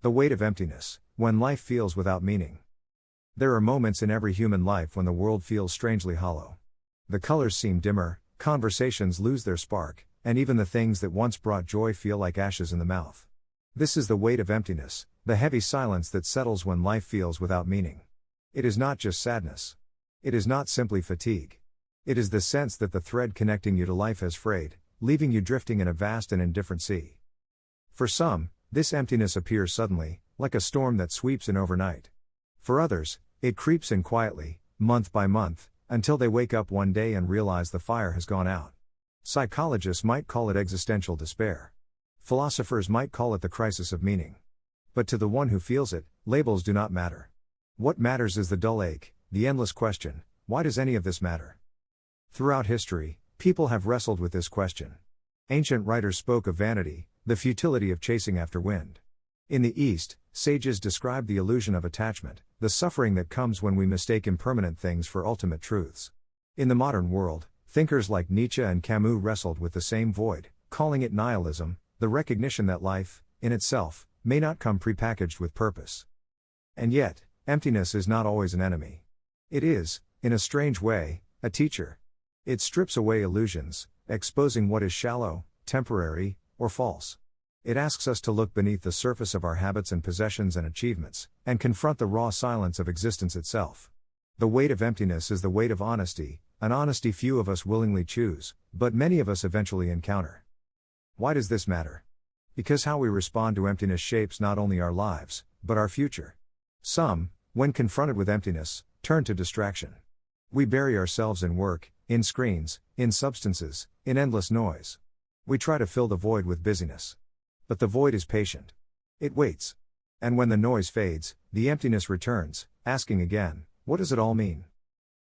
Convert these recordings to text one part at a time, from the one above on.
The weight of emptiness, when life feels without meaning. There are moments in every human life when the world feels strangely hollow. The colors seem dimmer, conversations lose their spark, and even the things that once brought joy feel like ashes in the mouth. This is the weight of emptiness, the heavy silence that settles when life feels without meaning. It is not just sadness. It is not simply fatigue. It is the sense that the thread connecting you to life has frayed, leaving you drifting in a vast and indifferent sea. For some, this emptiness appears suddenly, like a storm that sweeps in overnight. For others, it creeps in quietly, month by month, until they wake up one day and realize the fire has gone out. Psychologists might call it existential despair. Philosophers might call it the crisis of meaning. But to the one who feels it, labels do not matter. What matters is the dull ache, the endless question, why does any of this matter? Throughout history, people have wrestled with this question. Ancient writers spoke of vanity, the futility of chasing after wind. In the East, sages described the illusion of attachment, the suffering that comes when we mistake impermanent things for ultimate truths. In the modern world, thinkers like Nietzsche and Camus wrestled with the same void, calling it nihilism, the recognition that life, in itself, may not come prepackaged with purpose. And yet, emptiness is not always an enemy. It is, in a strange way, a teacher. It strips away illusions, exposing what is shallow, temporary, or false. It asks us to look beneath the surface of our habits and possessions and achievements, and confront the raw silence of existence itself. The weight of emptiness is the weight of honesty, an honesty few of us willingly choose, but many of us eventually encounter. Why does this matter? Because how we respond to emptiness shapes not only our lives, but our future. Some, when confronted with emptiness, turn to distraction. We bury ourselves in work, in screens, in substances, in endless noise. We try to fill the void with busyness. But the void is patient. It waits. And when the noise fades, the emptiness returns, asking again, what does it all mean?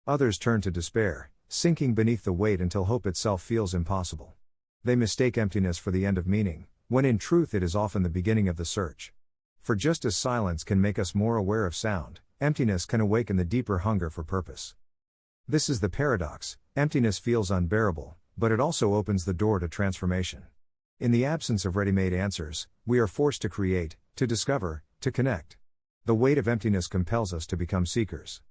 Others turn to despair, sinking beneath the weight until hope itself feels impossible. They mistake emptiness for the end of meaning, when in truth it is often the beginning of the search. For just as silence can make us more aware of sound, emptiness can awaken the deeper hunger for purpose. This is the paradox: emptiness feels unbearable, but it also opens the door to transformation. In the absence of ready-made answers, we are forced to create, to discover, to connect. The weight of emptiness compels us to become seekers.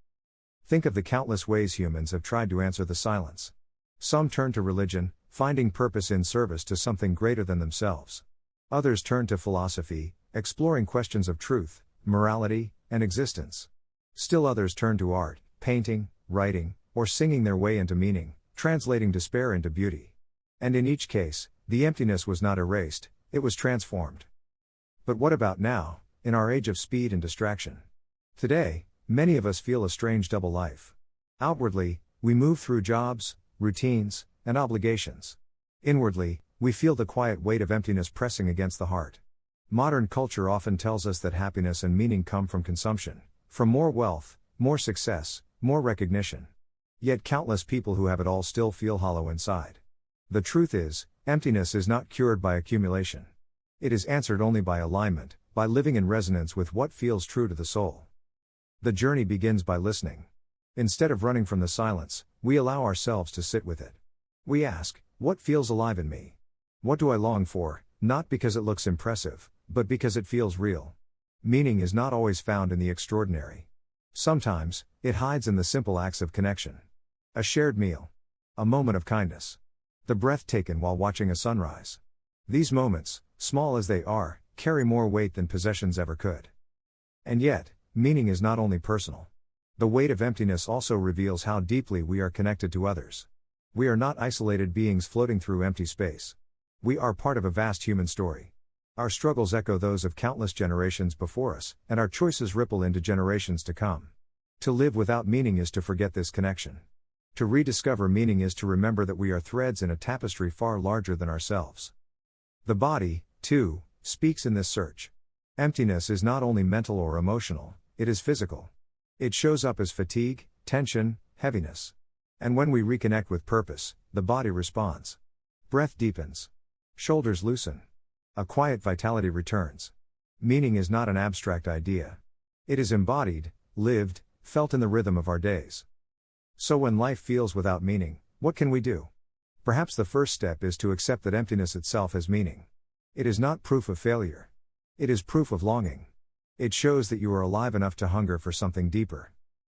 Think of the countless ways humans have tried to answer the silence. Some turn to religion, finding purpose in service to something greater than themselves. Others turn to philosophy, exploring questions of truth, morality, and existence. Still others turn to art, painting, writing, or singing their way into meaning, translating despair into beauty. And in each case, the emptiness was not erased, it was transformed. But what about now, in our age of speed and distraction? Today, many of us feel a strange double life. Outwardly, we move through jobs, routines, and obligations. Inwardly, we feel the quiet weight of emptiness pressing against the heart. Modern culture often tells us that happiness and meaning come from consumption, from more wealth, more success, more recognition. Yet countless people who have it all still feel hollow inside. The truth is, emptiness is not cured by accumulation. It is answered only by alignment, by living in resonance with what feels true to the soul. The journey begins by listening. Instead of running from the silence, we allow ourselves to sit with it. We ask, what feels alive in me? What do I long for, not because it looks impressive, but because it feels real? Meaning is not always found in the extraordinary. Sometimes, it hides in the simple acts of connection. A shared meal. A moment of kindness. The breath taken while watching a sunrise. These moments, small as they are, carry more weight than possessions ever could. And yet, meaning is not only personal. The weight of emptiness also reveals how deeply we are connected to others. We are not isolated beings floating through empty space. We are part of a vast human story. Our struggles echo those of countless generations before us, and our choices ripple into generations to come. To live without meaning is to forget this connection. To rediscover meaning is to remember that we are threads in a tapestry far larger than ourselves. The body, too, speaks in this search. Emptiness is not only mental or emotional, it is physical. It shows up as fatigue, tension, heaviness. And when we reconnect with purpose, the body responds. Breath deepens. Shoulders loosen. A quiet vitality returns. Meaning is not an abstract idea. It is embodied, lived, felt in the rhythm of our days. So when life feels without meaning, what can we do? Perhaps the first step is to accept that emptiness itself has meaning. It is not proof of failure. It is proof of longing. It shows that you are alive enough to hunger for something deeper.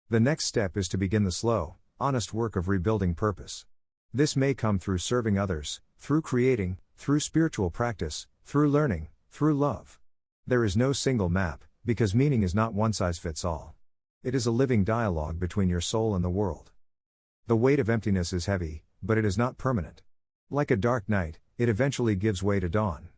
The next step is to begin the slow, honest work of rebuilding purpose. This may come through serving others, through creating, through spiritual practice, through learning, through love. There is no single map, because meaning is not one size fits all. It is a living dialogue between your soul and the world. The weight of emptiness is heavy, but it is not permanent. Like a dark night, it eventually gives way to dawn.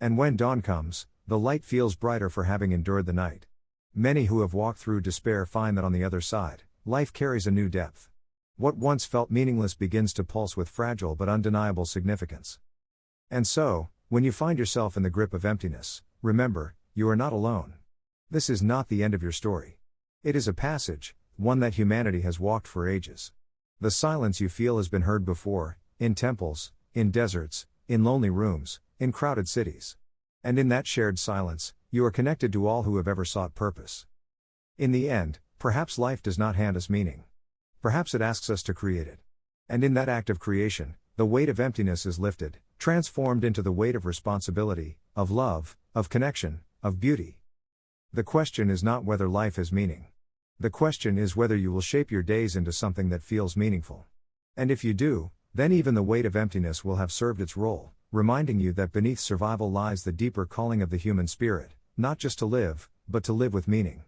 And when dawn comes, the light feels brighter for having endured the night. Many who have walked through despair find that on the other side, life carries a new depth. What once felt meaningless begins to pulse with fragile but undeniable significance. And so, when you find yourself in the grip of emptiness, remember, you are not alone. This is not the end of your story. It is a passage, one that humanity has walked for ages. The silence you feel has been heard before, in temples, in deserts, in lonely rooms, in crowded cities. And in that shared silence, you are connected to all who have ever sought purpose. In the end, perhaps life does not hand us meaning. Perhaps it asks us to create it. And in that act of creation, the weight of emptiness is lifted, transformed into the weight of responsibility, of love, of connection, of beauty. The question is not whether life has meaning. The question is whether you will shape your days into something that feels meaningful. And if you do, then even the weight of emptiness will have served its role, reminding you that beneath survival lies the deeper calling of the human spirit, not just to live, but to live with meaning.